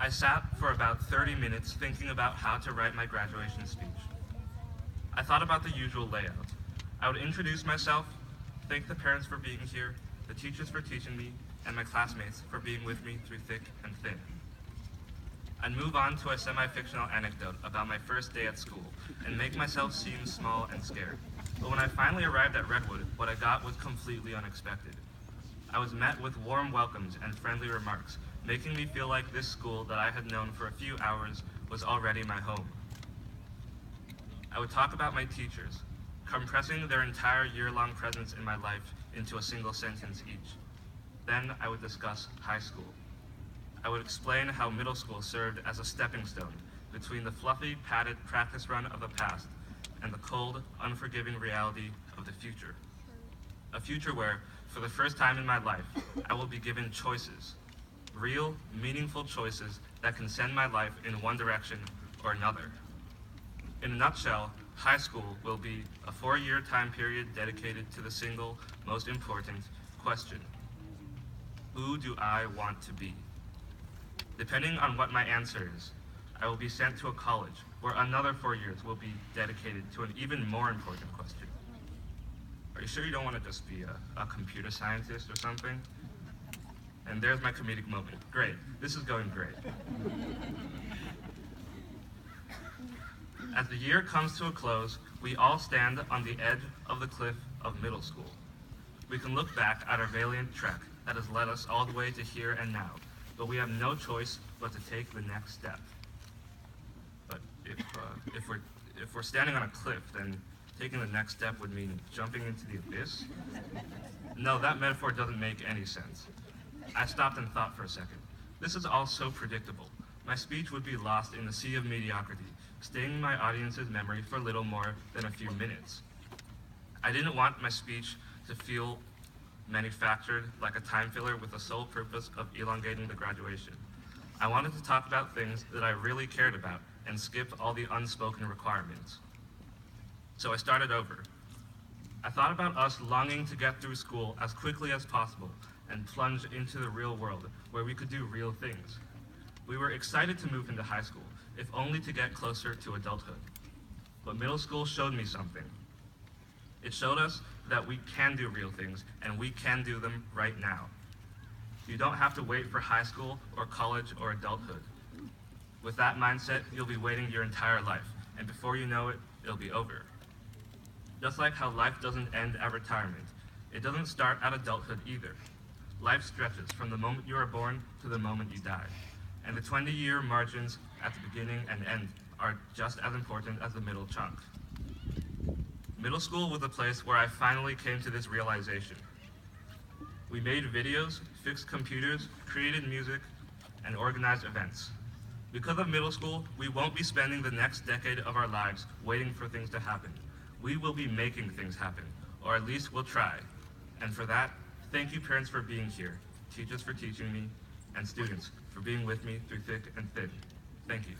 I sat for about 30 minutes thinking about how to write my graduation speech. I thought about the usual layout. I would introduce myself, thank the parents for being here, the teachers for teaching me, and my classmates for being with me through thick and thin. I'd move on to a semi-fictional anecdote about my first day at school and make myself seem small and scared. But when I finally arrived at Redwood, what I got was completely unexpected. I was met with warm welcomes and friendly remarks, making me feel like this school that I had known for a few hours was already my home. I would talk about my teachers, compressing their entire year-long presence in my life into a single sentence each. Then I would discuss high school. I would explain how middle school served as a stepping stone between the fluffy, padded practice run of the past and the cold, unforgiving reality of the future. A future where, for the first time in my life, I will be given choices. Real, meaningful choices that can send my life in one direction or another. In a nutshell, high school will be a 4-year time period dedicated to the single, most important question. Who do I want to be? Depending on what my answer is, I will be sent to a college where another 4 years will be dedicated to an even more important question. Are you sure you don't want to just be a computer scientist or something? And there's my comedic moment. Great, this is going great. As the year comes to a close, we all stand on the edge of the cliff of middle school. We can look back at our valiant trek that has led us all the way to here and now, but we have no choice but to take the next step. But if we're standing on a cliff, then taking the next step would mean jumping into the abyss? No, that metaphor doesn't make any sense. I stopped and thought for a second. This is all so predictable. My speech would be lost in the sea of mediocrity, staying in my audience's memory for little more than a few minutes. I didn't want my speech to feel manufactured like a time filler with the sole purpose of elongating the graduation. I wanted to talk about things that I really cared about and skip all the unspoken requirements. So I started over. I thought about us longing to get through school as quickly as possible and plunge into the real world where we could do real things. We were excited to move into high school, if only to get closer to adulthood. But middle school showed me something. It showed us that we can do real things, and we can do them right now. You don't have to wait for high school or college or adulthood. With that mindset, you'll be waiting your entire life, and before you know it, it'll be over. Just like how life doesn't end at retirement, it doesn't start at adulthood either. Life stretches from the moment you are born to the moment you die, and the 20-year margins at the beginning and end are just as important as the middle chunk. Middle school was the place where I finally came to this realization. We made videos, fixed computers, created music, and organized events. Because of middle school, we won't be spending the next decade of our lives waiting for things to happen. We will be making things happen, or at least we'll try. And for that, thank you parents for being here, teachers for teaching me, and students for being with me through thick and thin. Thank you.